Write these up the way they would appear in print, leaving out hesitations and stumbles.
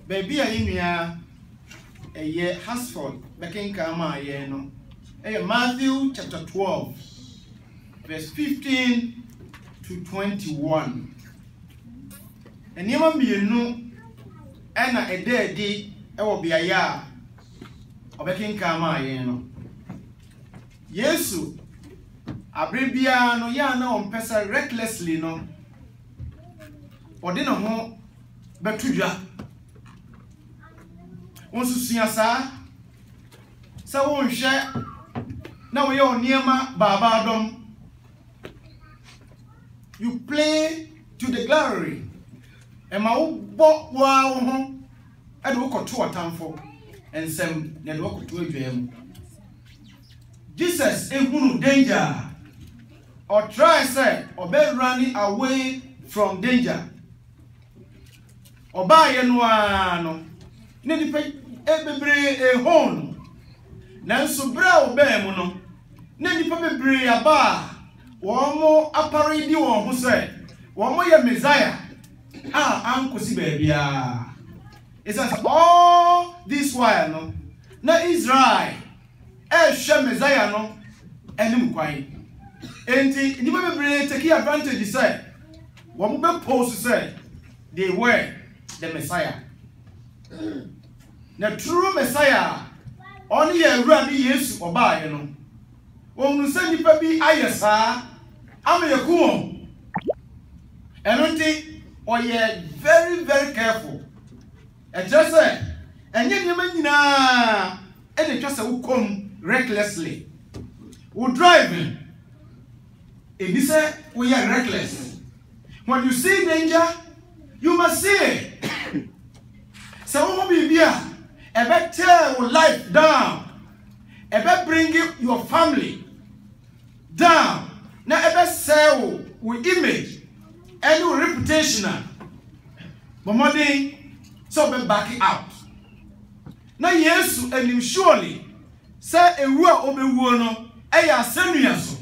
Baby Alimia, a year Hasford, Becking Kama Yeno, Matthew chapter 12, verse 15 to 21. And you may know, Anna a day, I will be a yard of Becking Kama Yeno. Yesu, Abribia no yana on Pesa recklessly no, or dinner home, but to ya. Once you see us, so won't share. Now we are near my Babadom. You play to the glory. And my walk wow, I walk to a town for and some network to a dream. Jesus ain't no danger. Or try, say, or be running away from danger. Or buy a no. Nani pe ebebre hon nanso bra oba mu no nani pe bebre aba wo mo apare di won ho se wo mo ye Messiah ankosi ba bia it says all this while no na Israel hwe Messiah no enim kwan enti ni pe bebre take advantage say wo mo be post say they were the Messiah. The true Messiah only a rani yes or by you know. When you send the baby, ayasa, I'm a cool. And until or you're very, very careful. And just say, and yet you may na and it just will come recklessly. Who driving? If you say we are reckless. When you see danger, you must see it. So what will be here? Ebe tear your life down. Ebe bring your family down. Now ebe sell with image and your reputation. Momodi so be back it out. Now Yesu and him surely say ewua obewuo no eya asenuya so.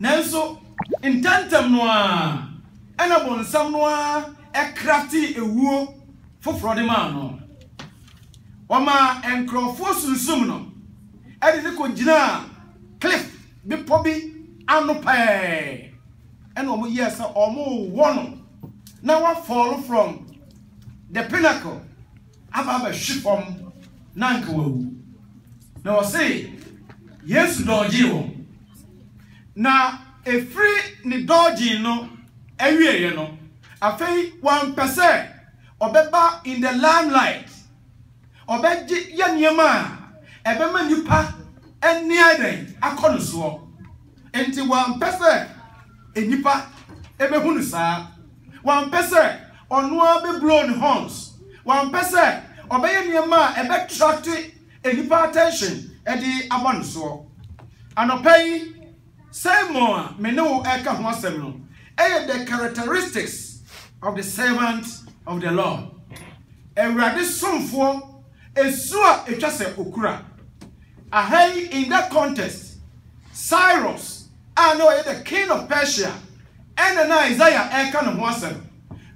Nanso intentem no a ena bonsam no a e crafty ewuo foforo de man no. Wama enkrofo sunsum no edede ko gina cliff bi pobi anope and omo yes omo wono now I fall from the pinnacle ababa shifom nanka wawu now I say yes doji wo na e free ni doji no ewieye no afei 1% obeba in the limelight obeji ya niema ebema nipa eni aden akonuso enti 1% enipa ebehunu saa 1% onu abe blown horns 1% obeye niema ebe attract enipa attention edi abonuso anopai Simon menu eka ho asem no the characteristics of the servant of the Lord ewrade somfo esua etwase okura ahai in that context Cyrus the king of Persia and na Isaiah eka no ho asem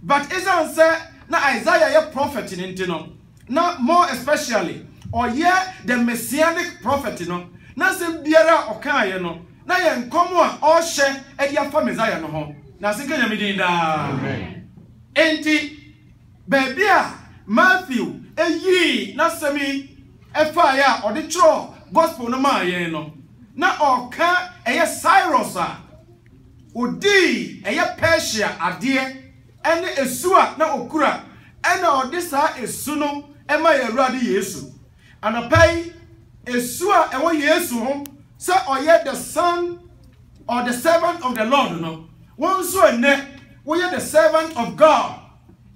but Isaiah say na Isaiah ye prophet in ntino Now, more especially, or the messianic prophet, na se biara okaye no, na ye nkomo a o hye e dia fa Messiah no ho. Na se kanya medin da. Amen. Enti Babia Matthew eyi na semi efa ya odi tro gospel no ma ye no na oka eye Cyrus a odi eye Persia ade ene esu a na okura ene odi sa esu no ema ye Awurade Yesu anapai esu a ewo Yesu ho se oye the son or the servant of the Lord no won so ene wo ye the servant of God.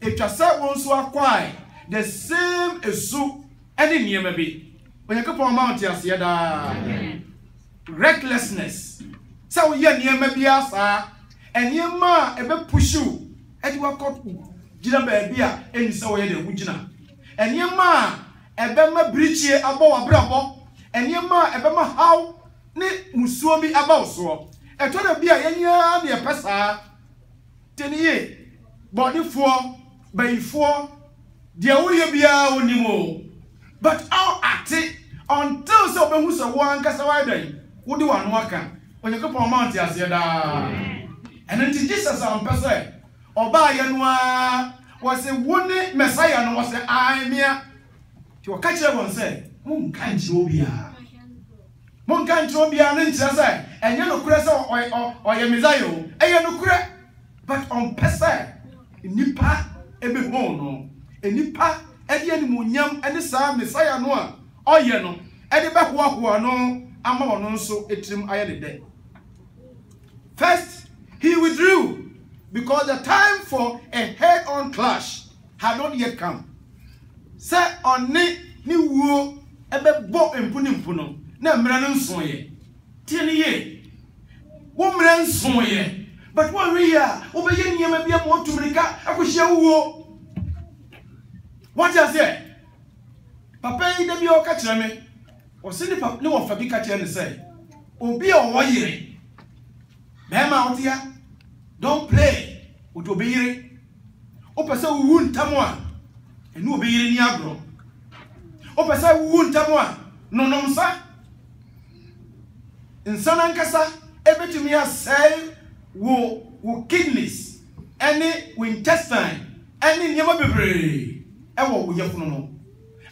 If you say one so acquire the same esu any niema bi when you come mount as yada recklessness so we niema bi asa and niema ebe push you and you work out gina baby a eni say we dey gina and niema ebe ma brichie abo abrabo and niema ebe ma how ne musuo bi aba so e to da bi a yenya na pesa teniye body for Bayfo, dear we be our nimo. But our acting until so when who's a one Casaway, who do one worker when you come on Mount Yasiada. And then Jesus on Passa or Bayanwa was a wounded Messiah and was the I mere to a catcher one say, Moon can't you be a Moon can't you be an interest and you know Cressa or your Messiah, and you know correct, but on Passa Nipa. Ebe hono enipa ede animunyam ene saa Messiah no a oye no ede be hoahoa no ama wono nso etrim aye ne de. First, he withdrew because the time for a head-on clash had not yet come. Say on ni wuo ebe bo empunimpu no na mra no nso ye tieni ye wo mra nso ye. But what we are, over here, you may be able to make a question. What you say? Papa, you don't be all catch me. Or send the papa no of a big catcher and say, oh, be a warrior. Mama out here, don't play with obey. Opasa wound tamwa, and no be in Yabro. Opasa wound tamwa, no, sir. In San Ancasa, everything we have said. Wo kidneys any intestine any nyama bebre ewo wo yefunu no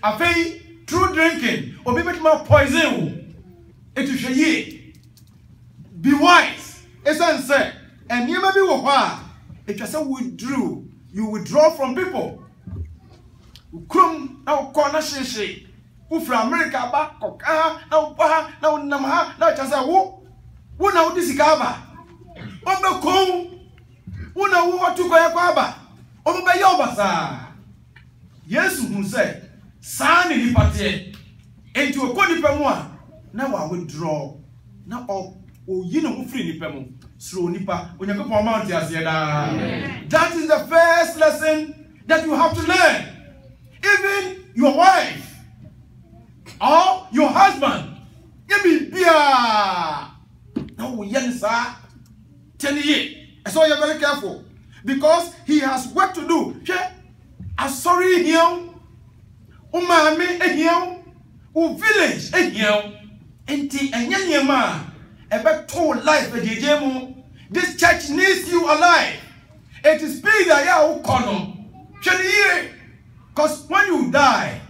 afei through drinking obi betima poison it is ye be wise esan say and nyama bi wo ha it just you withdraw from people ukrum na ko na sheshe wo fra America ba koka na wo ba na wo nam ha na cha say wo na wo disikaba Obe kou, una uwa tuko ya kwa aba. Obe yoba sa. Yesu hunse, sani lipate. Enti wako nipemwa, na wa withdraw. Na o yino mufri nipemu. Slow nipa, unyako pa mount ya ziyada. That is the first lesson that you have to learn. Even your wife, or your husband, yebi biya. Na uyensa. Tell ye, so you're very careful because he has work to do. I'm sorry, here, umami, here, village, here, enti, and yanyama, a back to life, this church needs you alive. It is big that you kono. Because when you die,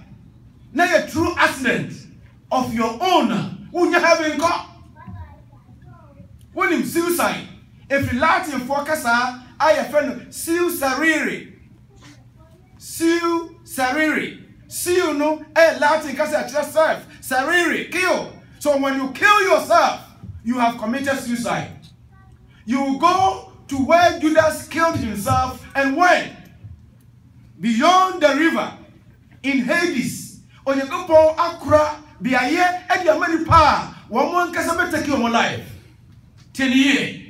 now a true accident of your own, when you having got, when him suicide. If you Latin focus, I have friend Siu Sariri. Siu no Latin cause yourself. Sariri, kill. So when you kill yourself, you have committed suicide. You go to where Judas killed himself and went beyond the river in Hades. On you go for Accra, be a year and your money power. One can take your life. 10 years.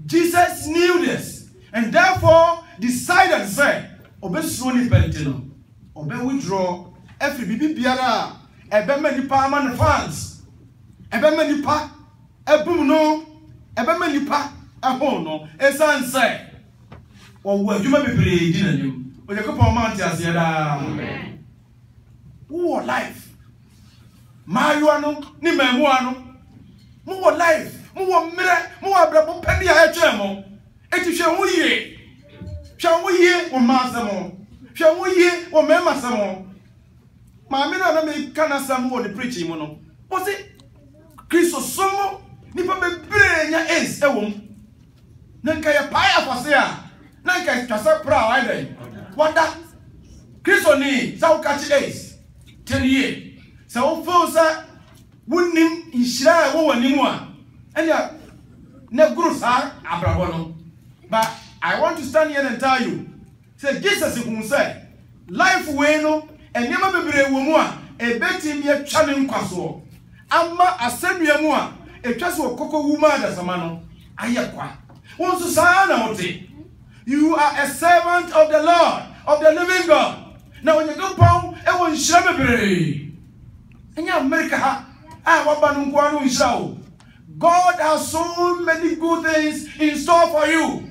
Jesus knew this and therefore decided to say, Obe slowly pentino, Obe withdraw, every bibi biara, ebe menipa man fans, ebe menipa, ebum no, ebe menipa, ahono, esan say, or where you may be playing dinner, when you go for Mount Yasiada. Who life? Mariano, ni memuano. More life, more mirror, more bravo penny I tremble. And you shall we ye? Shall we ye or master more? Shall we ye or member some more? My mina make kana some more the preaching mono. Was it Christo Somo? Nipa be brain ya ace a womb. Nanka ya paya for sea. Nanka Casa Prow, I day. What that? Christo ni, so catch ace. 10 years. So, Fosa wouldn't him in Shire or Nimua. And ya Negros are Abrabono. But I want to stand here and tell you, say Jesus who say, life weno, and never be brave woman, a betting me channing quasso. Amma a send me more, a trust of cocoa woman as a mano. Ayaqua. Once to say, you are a servant of the Lord, of the living God. Now when you go pound, everyone shall be brave. And ya America, God has so many good things in store for you.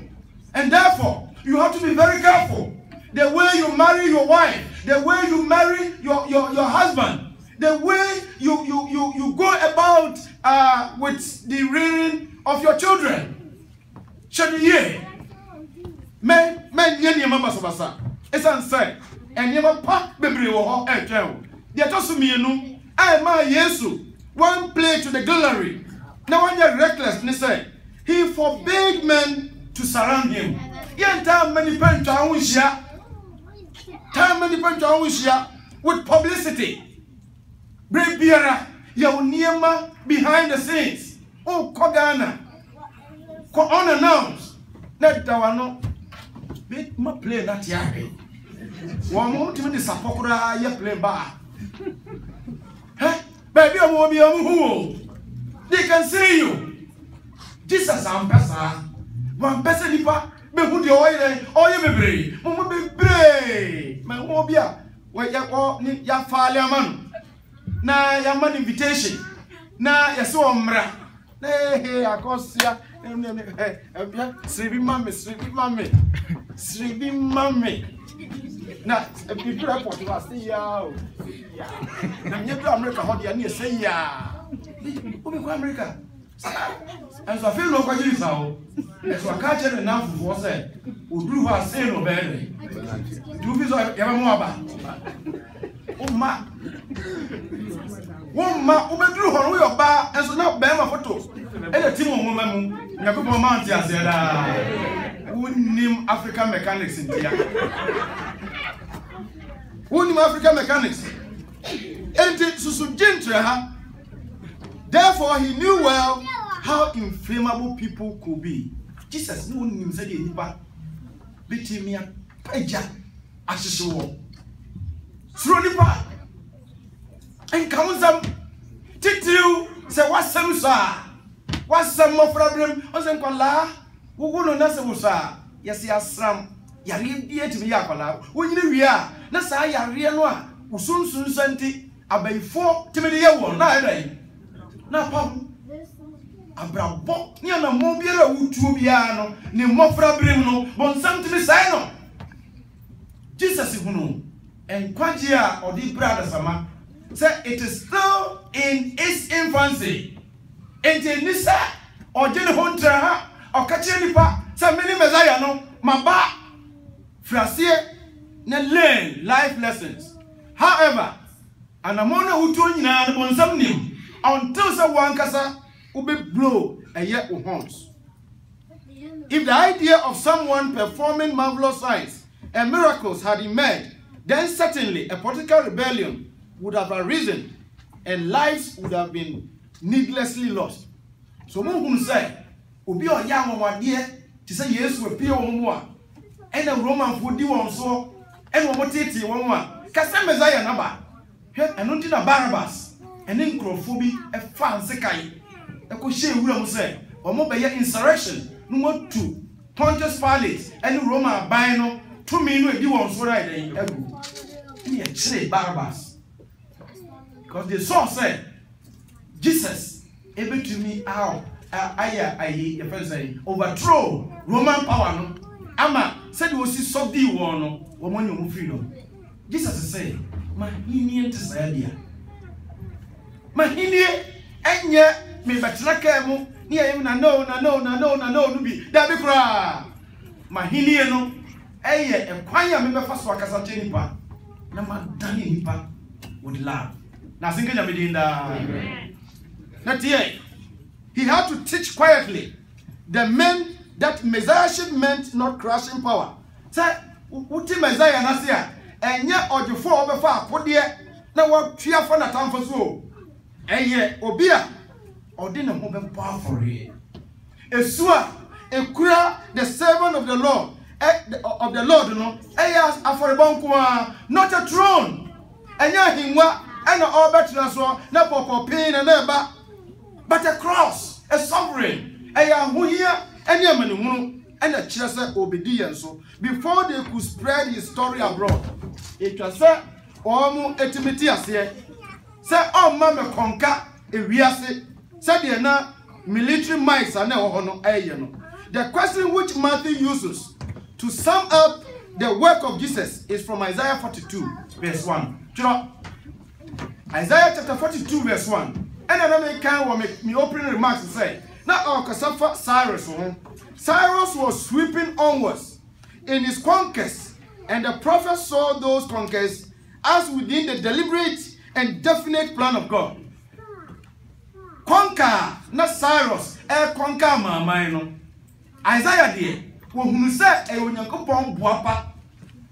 And therefore, you have to be very careful. The way you marry your wife, the way you marry your husband, the way you go about with the rearing of your children. Shadiye. Men yeni mama sobasa. Esan say, and never pa bebre wo e twen. They toss me no. I ma Yesu one play to the gallery. Now when you're reckless, they say he forbade men to surround him. Yen time many with publicity. Brave Biara, Yauniema behind the scenes. Oh Kogana. Unannounced. Let Dawano bit my play that yari. One more to me Sapokura ya play bar. Baby, I won't be who they can see you. Jesus, I'm Passa. One person, if I be who the oil, you be brave. Mama be brave. My mobia, where ya father man. Na ya man invitation. Na ya so omra. Hey, I cost ya. Sribi mummy. Na people report to us say ya. Na nyebu America how dey near say ya. Who be America? And so I feel no kwajiri sa o. So I catch it enough for say. Oduru ho say no be. Do be so ya ba mo aba. Woma obeduru ho no yo ba enso na be ma photo. E dey team mo mamu. Nyakobo mount ya say da. Unim African mechanics in here. Unim African mechanics. And Susu Gentre. Therefore, he knew well how inflammable people could be. Jesus knew him said in Nipa. Bitimia Paja Ashisho. Through Nipa. And comes them. Titu say what's some sir? What's some more problem? I said, Kola. Who wouldn't know, sir? Yes, yes, some. Yari dear to me, Yakola. When you are, Nasa Yarianoa, who soon sent about 4 timid year one. Now, Pam Abrabo, near the Mobile, Utubiano, near Mofra Brimo, Bonsam to the Sino. Jesus, who know, and Quantia or the brother Sama said it is still in its infancy. And Nisa or Jenny Hunter or Kachinipa, some many Messiah, no, Maba, Frassier, and learn life lessons. However, and Amona who told you now on some name until someone casa will be blow a year of horns. If the idea of someone performing marvelous signs and miracles had emerged, then certainly a political rebellion would have arisen and lives would have been needlessly lost. So, Mungu say, Ubi or young one dear to say yes will appear on one, and a Roman would do on so, and one titty one one. Casam Messiah number, and not in a Barabbas, and then Crophobia, a fancy guy. A cushy will say, or more by insurrection, number 2, Pontius Pilate, and Roma Bino, 2 men will do on so right. Me a chile Barabbas. Because the source said, Jesus able to me out. I overthrow Roman power. No, Ama said we see subdue one. No, woman you freedom. Jesus is saying, mahini ente sadia mahini enye me betra kemu ni ayem na no bi da bi kura mahini no eye ekwanya me befa so akasa che nipa na madani nipa with love na singa nya medinda na tie he had to teach quietly the men that messiahship meant not crushing power. Say uti messiah na se a enye odjefo obefa akode na watua fo na tamfo so eye obi a ode ne ho be powerful esu a ekura the servant of the Lord no eye aforebonko not a throne enye hinwa ena obetra so na popopin na eba but a cross a sovereign eye ahohia ene amanehunu ena kire se obedience so before they could spread his story abroad it was say omu etimiti ase say omma me konka ewiase say de na military might na ho no eye no. The question which Matthew uses to sum up the work of Jesus is from Isaiah 42 verse 1. Isaiah chapter 42 verse 1. And another kind of me opening remarks to say, now Cyrus was sweeping onwards in his conquests, and the prophet saw those conquests as within the deliberate and definite plan of God. Conquer, not Cyrus, conquer my no. Isaiah dear, when say a Unyankopon Buapa,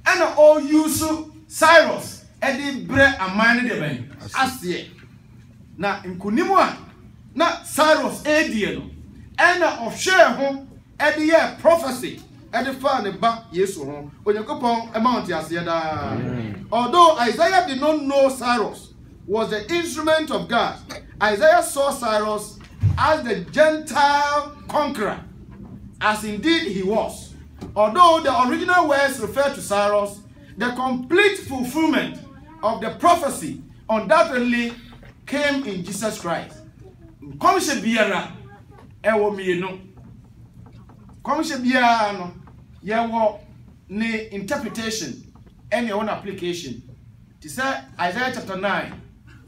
and all use Cyrus, and the bread and mine the ben. As ye. Now in Kunimwa, not Cyrus Adiano, and of share home at the year prophecy at the far the back, yes, home, Unyankopon amount yasiada. Although Isaiah did not know Cyrus was the instrument of God, Isaiah saw Cyrus as the Gentile conqueror, as indeed he was. Although the original words refer to Cyrus, the complete fulfillment of the prophecy undoubtedly came in Jesus Christ. Komishe biara ewo mienu. Komishe biara no yewo ni interpretation and your own application. To say Isaiah chapter 9.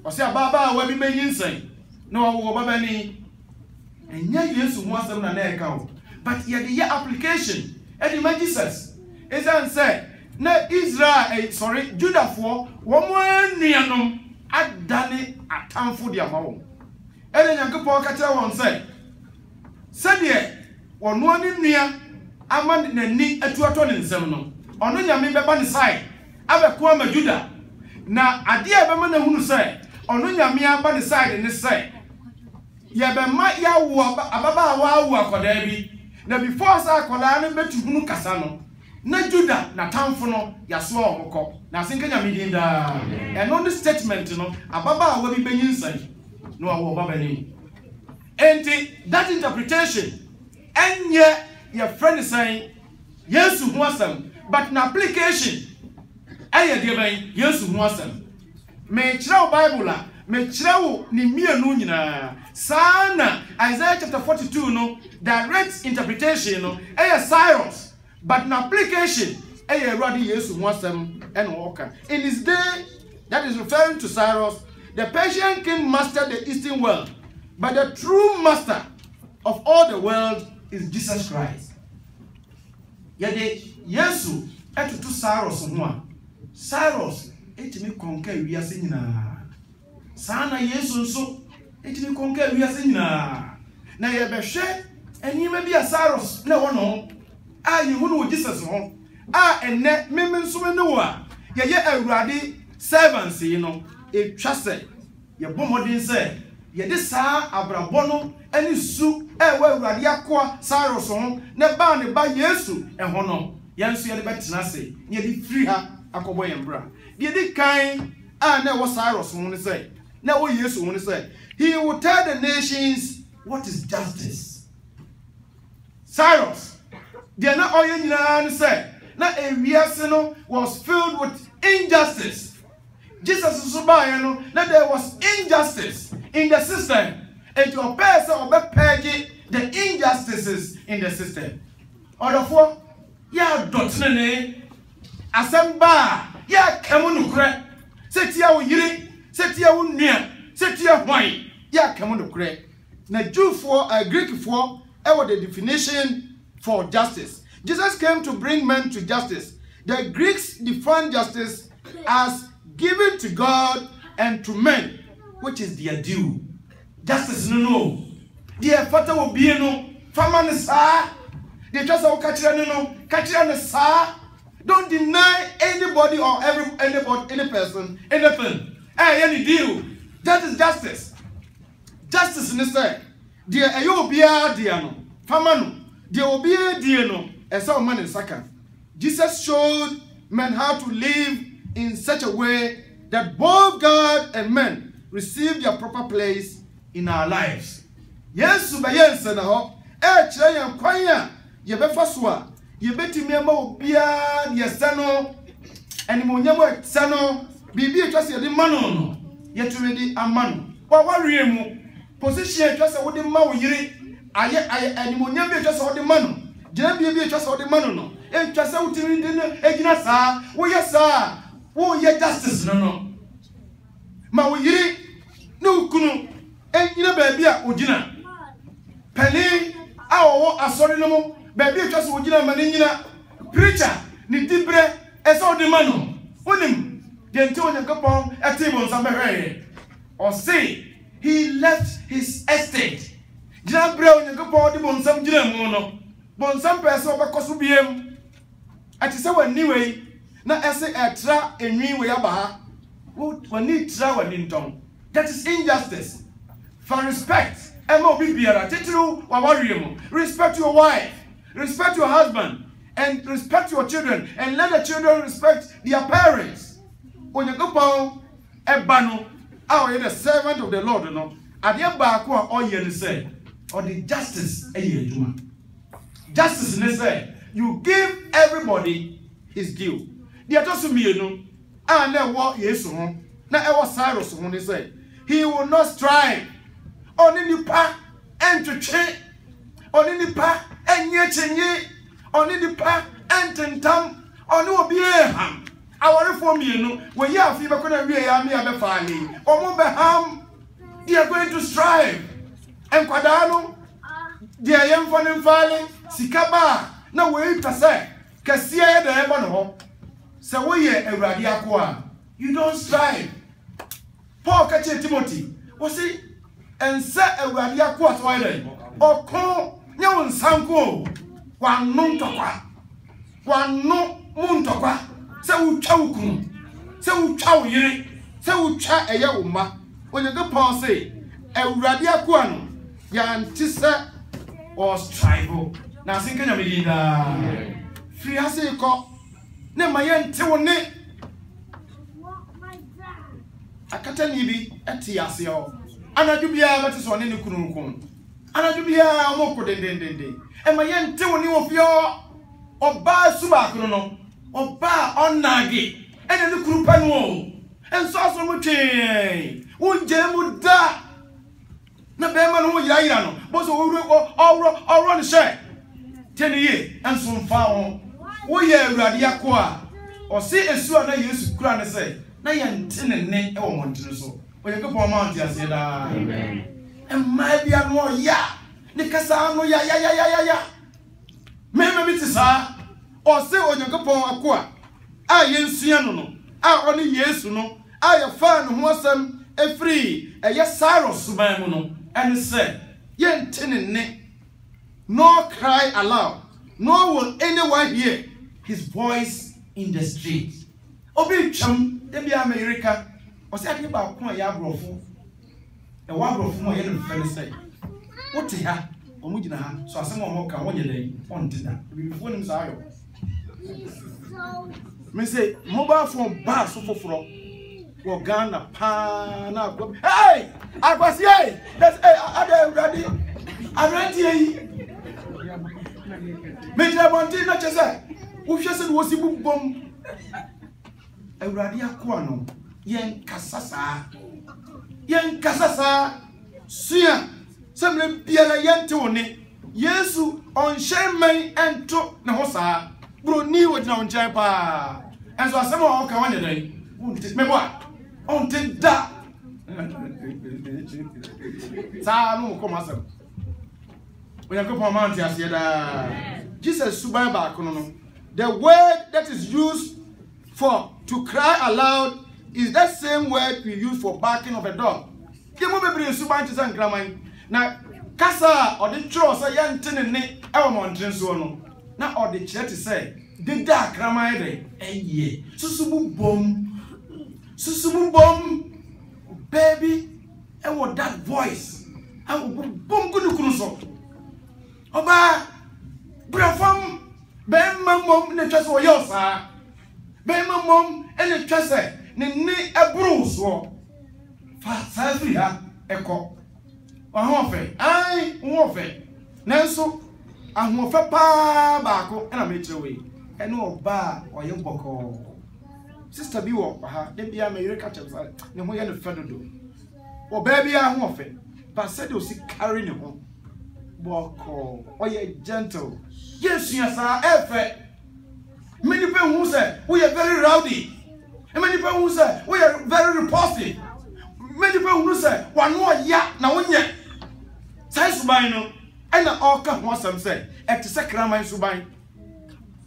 Or say baba we bi menyinsan. No wo baba ni enya Yesu ho asem na na eka. But yet the application and the Jesus is and say na Israel Judah for one nuanom adane atamfo dia mawo. Ele Nyankopon ka kire won say de wono ani nua ama nani atuato ne nsem no ono nyame beba ne sai abeko ama Judah na ade e bema na hunu say ono nyame aba ne sai ne say ye be ma ya wo ababa wa wo akoda bi na before sa akoda ne betu hunu kasa no na Judah na tamfo no yaso omoko na sinka nyame din da and on the statement no ababa wa bi benyinsan no awo baba ni enti that interpretation enye your friend is saying Yesu hu asem but na application eye de ben Yesu hu asem me kire Bible la me kire ni mienu nyina sana Isaiah chapter 42 no direct interpretation no eye Cyrus but na application eye ready Yesu hu asem and walker in his day that is referring to Cyrus. The Persian king mastered the eastern world, but the true master of all the world is Jesus Christ. Yet Yesu etutu Cyrus ho. Cyrus etimi conquer wiase nyina. Sana Yesu nso etimi conquer wiase nyina. Na ye behwe enima bi a Cyrus na wono a yehu no Jesus ho. A enne meme nso ne wo a ye awurade servants yi no etwa se ye bomodin se ye de saa abrabɔ no ani su wa awurade akoa Cyrus ho ne ba Yesu ho no yenso ye de betena se ye de free ha akɔbɔ ye mbra de de kan a na wo Cyrus ho ne se na wo Yesu ho ne se he will tell the nations what is justice. Cyrus de na oye nyina ne se na ewiase no was filled with injustice. Jesus is no, that there was injustice in the system. And your person or peggy the injustices in the system. Or therefore, ya dotnene asamba ya kemunukre. Say tia wo yiri se tia wo nua se tia hwan ya kamo no kure na Jew for Greek for what the definition for justice. Jesus came to bring men to justice. The Greeks defined justice as given to God and to men, which is their due. Justice no. Dear father will be no famine sa. The just of catcher sa. Don't deny anybody or any person anything. Any deal. That is justice. Justice in the say. Dear Ayobia Diano. Famano. Dear Obia Diano. As our man in second. Jesus showed men how to live in such a way that both God and men receive their proper place in our lives. Yes, Subayan Senaho, Chayan Quaya, Yebefaswa, Yebeti Memo Bia, Yesano, and Monyamo Sano, Bibi just a mano, yet ready a man. What worry position just a wooden mau yiri, I and Monyam just a wooden mano, Jambia just a wooden mano, and just out in dinner, Eginasa, oh yes, sir, oh yeah, justice, no. Mau yiri, no kunu, and you know, baby, Ujina. Penny, our sorry no more, baby, just Ujina Manina, preacher, Nitibre, as all the mano, Unim, the Antonio Capon, a table on some or say, he left his estate. Jabro and Capon, the Bonsam Jiramono, Bonsam Peso, Cosubium. At his own anyway, not as a tra and me way about one need travel in town. That is injustice. For respect, respect your wife, respect your husband, and respect your children, and let the children respect their parents. When you go down, Ebano, I am the servant of the Lord, no. At the back, all you say, or the justice, justice, they say, you give everybody his due. The other me, you know, and then what yes, now I was Cyrus when they say, he will not strive. Only the pa and to change, only the pa and yet, only the pa and tentam, only will be a ham. Our reform, you know, when you have fever, couldn't be a mere family, or more ham, they are going to strive. And Quadano, they are young for them falling, Sikaba, no way to say, Cassia the Ebon, so we are a radiaqua. You don't strive. Paul catching Timothy, was it? And set a radia quat island or call no sanko one non-tokwa one no moon-tokwa so chowkum so chow yiri so cha a yauma when you go pass say a radia quano yantisa or strive now thinking of it free has a call Nemayan Tiwone I can't tell you at Tiasio. Anadubia what is on any kunukun. Anadubia moko den. And my yen till you of your or bar subacuno or bar on nagi and the krupan wall. And so much would jam would da. Nabeman who yayano was all run share 10 years and some found. We are radiaqua or see a swan I used to cry and say, Nayan tin and net or want to so. When you go for Mount, I said, Amen. And my dear more, ya, Nicasano, ya. Maybe it is her, or say when you go for Aqua. I ain't Siano, I only yes, no. I have found who was a free, a yes, Saros, Subamono, and said, Yen tin and net, nor cry aloud, nor will anyone hear his voice in the street. Obi chum, they be America. Was that about Point Yabrofo? A Wabrofo, you know, say. What to her? Or would you have? So some more can one day on dinner. Before him, Zayo. Me say, mobile phone bar so for Ghana, Pana. Hey! I was here! That's a ready. I'm ready. Major Montina Chesa, who just was a boom bomb. A radiaquano. Yen kasasa sia semle biara yentone Yesu on shame and to na hosa bro ni wo na on pa enso asem o ka wanye dai me boa until that. Sano come asem. Jesus subai ba kono. The word that is used for to cry aloud is that same word we use for barking of a dog. Kemo bebre subai ti san kraman. Na kasa or the chro say yantene ne e wo montren so no. Na or the chire ti say the da kraman de eye. Susubu bom. Baby, and what that voice, and boom good cruso. Oba, brafam, ben mum, ne chess or yosa, ben mum, and the chess, ne a bruise or fast echo. I warfare. Nanso, I'm warfare pa bako, and I made your way. And no bar or young boko. Sister be walk, then be a mere catcher, no more than a feather do. Or baby, I won't fit, but said you'll see carrying home. Walk or ye gentle. Yes, yes, effort. Many people who say we are very rowdy, and many people who say we are very repulsive. Many people who say one more yak now one yet. Size subino, and the orca wants some say, at the second my subine.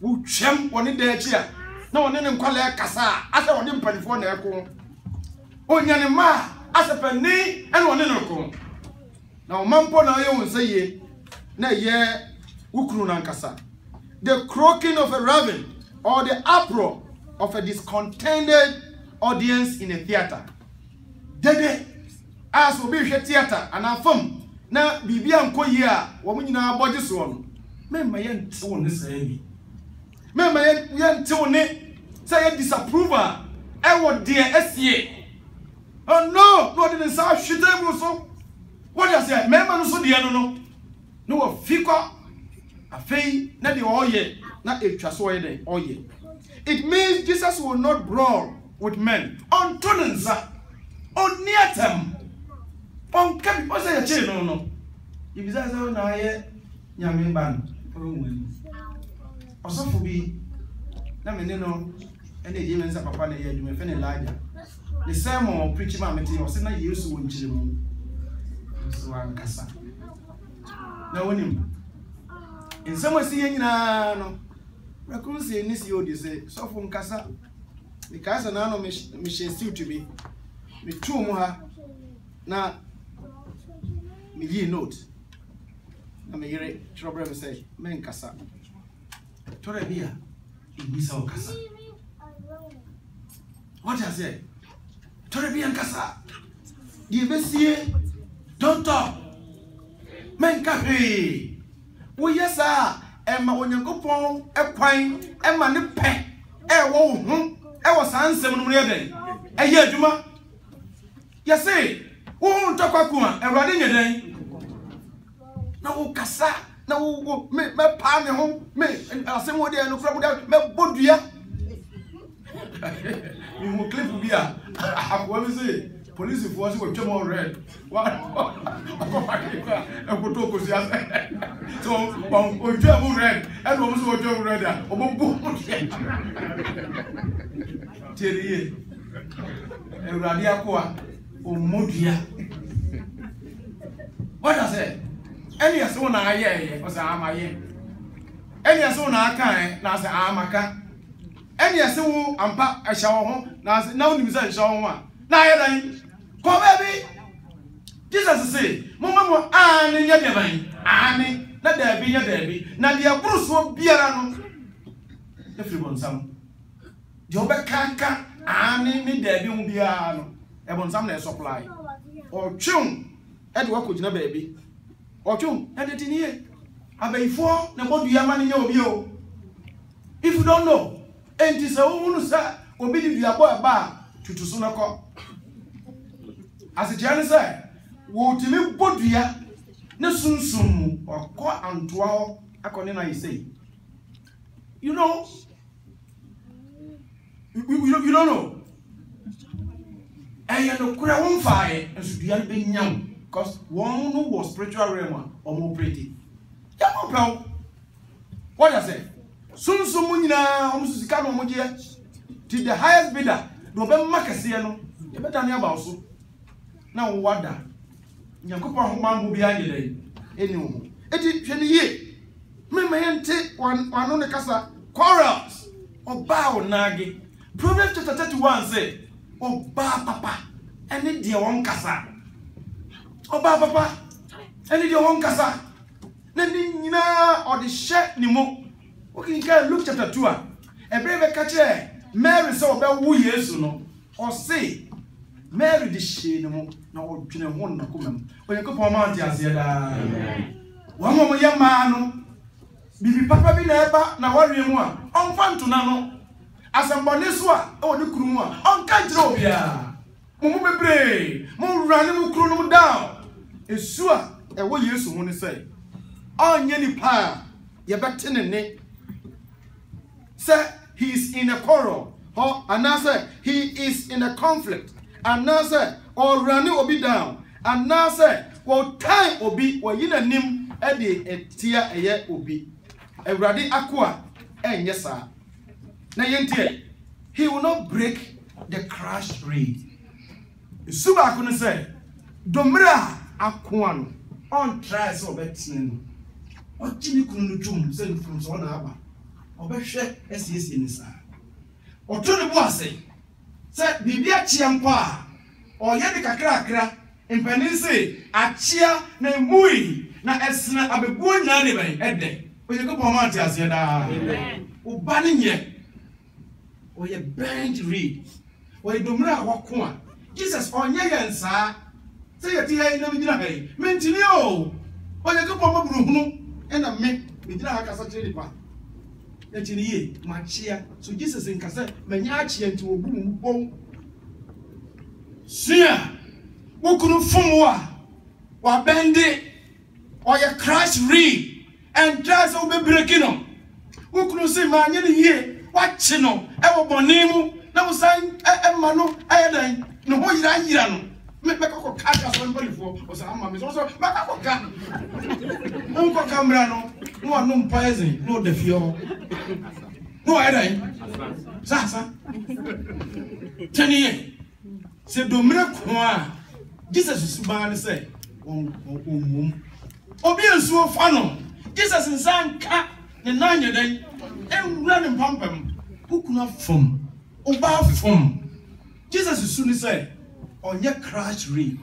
Who champ one in their chair. No one in call Cassa, as I want him penny for their coon. Oh, Yanima, as a penny, and one in a coon. Now, Mampo, now you will say ye, nay, ye, Ukrunan Cassa. The croaking of a raven or the uproar of a discontented audience in a theater. Dede, as will be a theater and a film. Now, Bibian Koya, woman in our body swan. Men my young tone the same. Men my young tone. Say a disapproval. I want dear SCA. Oh no, not in the South Shitable so. What does that? Member so dear no. No a fika, a fay, not the oye, not a trustworthy oye. It means Jesus will not brawl with men. On Tonenza, on near them. On Capi, what's a chain? No. If that's all now, young man, for a woman. Also for me, no. And the demons are papa na you may find Elijah. The sermon preaching my material was not used to win children. So I'm Cassa. Now, when him in some way, seeing no, Raccoon say, Nisi, you say, so from Cassa. The Cassa now, Michelle still to be with 2 more. Now, me note. I may hear it, trouble say, Men Cassa. Torabia, in this old Cassa. What I say? Torrebian Cassa. The Bessie, don't talk. Men cafe. Oh, yes, sir. Emma, when you go for a quine, Emma, the pet. Eh, oh, I was answering day. A year, Juma. Yes, say, won't talk Akuma and running a day. No, Cassa. No, me, palm home, me, and I'll send one day and no problem. Me, Bodia. You will clip to be a what is it? Police force will come on red. What? I put up so, we jump red, and also jump red. Oh, Terry, and Radiaqua, or Modia. What I said? Any as soon as I hear was I any as soon as I can, now say I'm a cat. Any as soon as I shower now you say shower one. Now then, come baby. Jesus say, Mama, Annie, Annie, let there be your baby. Now the Bruce will be around. Everyone, some Joba Kanka, Annie, there will be around. Everyone, some supply or chum, Edward could not baby. Or chum, and it in here. I bay 4, the body yaman in your view. If you don't know, and this a woman, sir, will be the boy bar to Sunako. As a Jan said, would you live Bodia, no soon, or call and 12, according I say. You know, you don't know. And you know, could I won't fire and should be been young. Because one who was spiritual realm or more pretty. What I say? Soon, almost to the highest bidder, no Ben Macasiano, You better than about so. Now, what that? Yankopon mambo behind you. Anyway, it is 20 years. Me may take one on the casa quarrels or bow nagi. Proverbs chapter 31 say, oh, ba papa, and it dear one casa. Oh, ba papa, and it dear one casa. Then or the shed ni mo. Okay, can look chapter 2. A brave catcher, Mary saw about who years no, or say, Mary the shade no more, no, Pina won't come. When you go for Mount Yazia, one more young man, Bibi Papa be never, now worry more, on fun to nano. As a Boniswa, or the Kruma, on Kajrovia. Mumu brave, more running Kruno down. It's sure, and what you want to say. On any power, you're back in the neck. Say he is in a quarrel, or another he is in a conflict, another or running will be down, another or time will be or in a nim at the tia a year will be a radi aqua and yes sir. Now he will not break the crash reed. Suba couldn't say Domra aquan on tries of betting. What Jimmy couldn't send from Sonaba. Obehwe SES ni sa oto ne bo ase se bibia chiampa oye de kakra mpanin se achia na mui na esna abebuo nya ne ben ede oye ko poma ati ase da amen uba ne nye oye bend read oye domra awako a Jesus onye yensa se yeti ya ina bigina he mentini o oye ko poma buruhunu e na me bigina ha kasa kire nipa Machia. So Jesus in Cassa, Manyachi and to a boom. Sia, who couldn't form or bend it, or your crash reed, and dress over breaking on. Who couldn't say, man, ye, watching on, ever bonimo, now sign a mano, I no more than Macako cat somebody for or some mammas also Macako cat. Uncle Cambrano, no poison, no the fuel. No, I don't. Sasa 10 years. Say, Dominic, Jesus is man say, Obian so funnel. Jesus in San Cat, the 9 year day, and running pumpum. Who could not form? Oba form. Jesus is soon say, on your crash reed.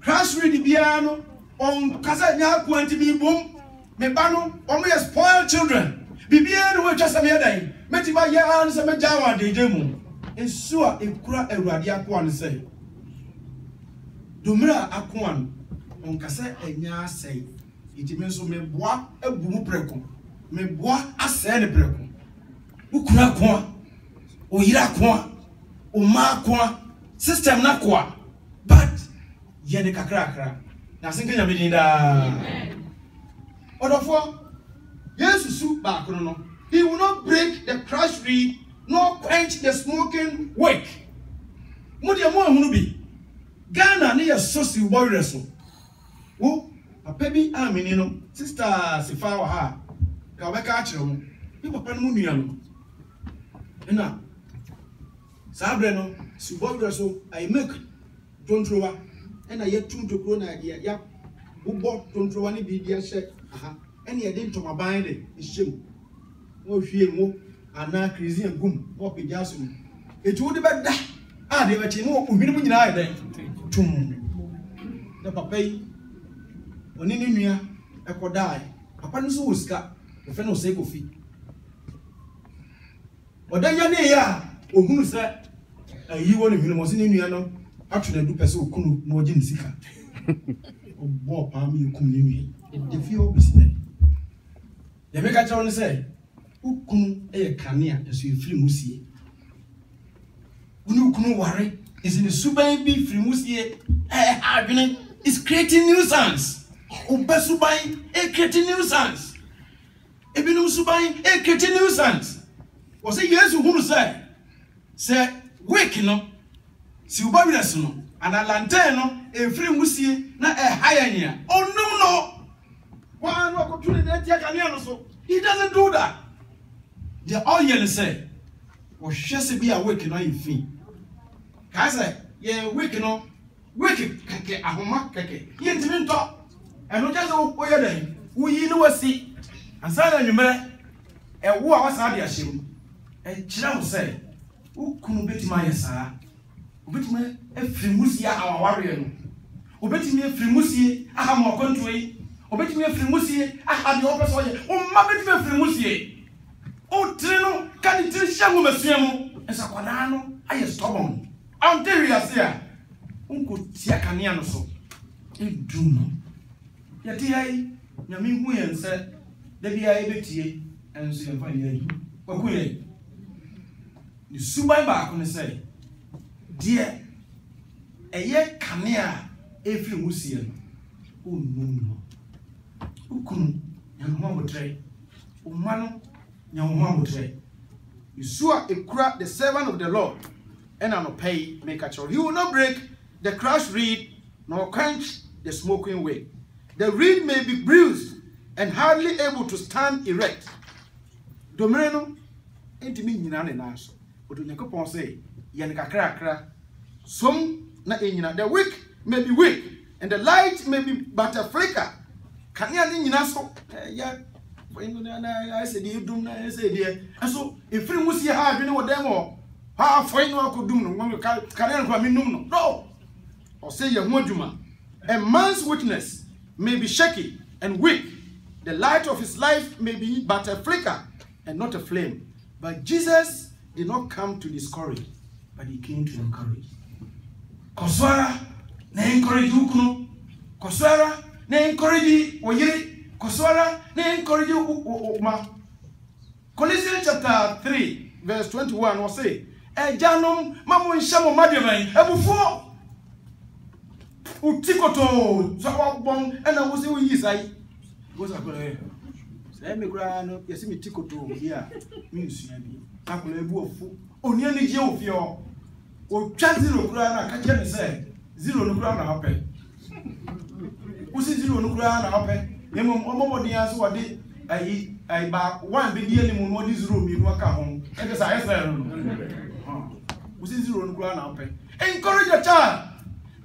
Crash reed the piano, on Casanya, quanti be boom, Mebano, only a spoiled children. Bibiano will just a mere day. Metiba Yans and Majawa de Demo. And so if Kura and Radia Kwan say, Dumra Aquan, on Cassa and Ya say, it means so me bois a boom preco, me bois a sand preco. Ukra Kwan, O Irakwa, O Marqua, system na kwa, but Yenica cracker. Now thinking of it. Or therefore, yes, soup back on. He will not break the crash reed, nor quench the smoking wick. Mudia more hunubi. Ghana near Sosi warriors. Oh, a baby arminino, sister Sifawa ha. Kawakachum, people penmunium. And now, Sabreno, Subodreso, I make don't throw, and I yet two to grow idea. Ya, who bought don't throw any big shed. And he didn't to my binding, it's shame. Oh, she and now crazy and boom, what be just it would be better. Ah, they were chino, who didn't deny them. The papa, when in India, I could die. Upon the Suska, the fellow sake of feet. But then you're near, or who said, you want to was in India, actually, do pursue Kunu, no gin seeker. Oh, Bob, you come in me. The few business. The make a town say, who come a camia as you free musie. Who no worry is in the super be free musie. It's creating nuisance. Subai, a creating nuisance. Ebinum Subai, a creating nuisance. Was a yes who say, wake no, Subabiasuno, and a lantern, a free musie, not a higher. Oh, no. One opportunity so he doesn't do that. They all yelling say, or just be awake and I feel. Kaza, ye week no week keke ahoma keke ye ntimi nto eno je so wo ye dan wo yi no wasi ansa na nwumere wo a wasa de ahyem kira mo say wo kunu betima yesa obetima afiri musia awaware no obetima afiri musie aha mo kontoyi obetima afiri musie aha de opeso ye umma betima afiri musie o trino kan tiri hyango masuamu esa kwada no aye stubborn until we are here unko tia kanea no so edum no yati ai nyame hu yense da bia ebetie enso ye fa ye wakuye ni subai ba ko ne say die eye kanea efiri musie no onum no ukunu nyamo botre umano nyamo botre Yeshua ekura the servant of the Lord and an pay make a choice. He will not break the crushed reed nor quench the smoking wick. The reed may be bruised and hardly able to stand erect. Domereno enti mi nyina ne naso. Odo Yakobon say yen kakra kakra som na enyina. The wick may be weak and the light may be but a flicker. Kania ne nyina so ya I said you do na say there. And so if you must see how you know what them or how for you could do no can no. Or say your moduma. A man's witness may be shaky and weak. The light of his life may be but a flicker and not a flame. But Jesus did not come to discourage, but he came to encourage. Koswara na encourage ukuno. Koswara na encourage oyire. Koswara na encourage ma. Colossians chapter 3 verse 21 will say, "Ejanom mamu nshamo madeban ebufuo utikoto so wabon ena wo se wo yi sai wo sa ko e say me kura no yesi mi tikoto here mi nsua bi akola ebu ofu oni ani je ofio o twa zero kura na ka je me say zero no kura na hape usi zero no kura na hape emo omobodi aso wode ai ba one be die ni mu no di zero mi no aka ho e ke say no usi zero no kura na hape encourage your child.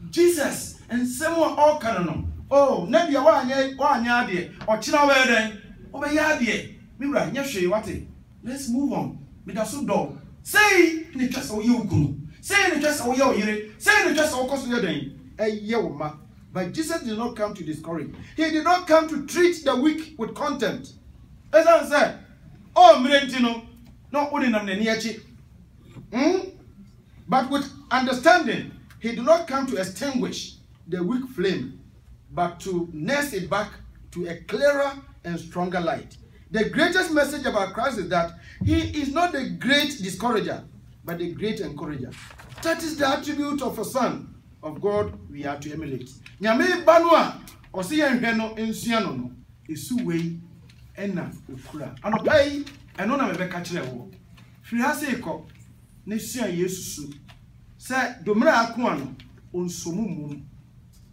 Jesus and someone all canon. Oh, never one yard, or china wedding, over yard, Mira, yes, what it. Let's move on. With a so dog. Say in the trust of you, say in the trust of your ear, say in the trust of course you're doing. A year, but Jesus did not come to discourage. He did not come to treat the weak with contempt. As I said, oh, Mirentino, not only on the near but with understanding. He did not come to extinguish the weak flame, but to nurse it back to a clearer and stronger light. The greatest message about Christ is that he is not the great discourager, but the great encourager. That is the attribute of a son of God we are to emulate. Nyame banwa osiye nhweno ensuano no esuwei ena okura. Anopai eno na mebeka kire wo. Firi ha se ikọ ne sua Yesu say domra akwa no onsomu mum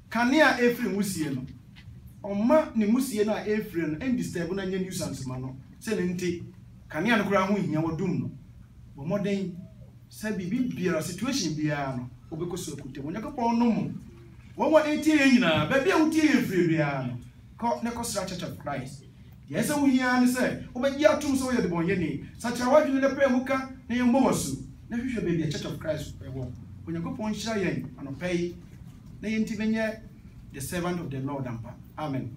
kanea efri musie no omma ne musie na efri no endisturb na nya nuisance ma no se ne nti kanea no kura ho hia wodum no bo moden say bibi biara situation biara no obekoso akutem Yakobon no mu wonwa etie nyina ba bia wutie efri biara no ko ne kosra Church of Christ yes we hia ne say obeji atum so ye de bonye ni sacha wadwene le pre muka ne yembo wasu na hwehwe be the Church of Christ ewo Yakobon shira yen anopai na yenti benye the servant of the Lord ampa. Amen.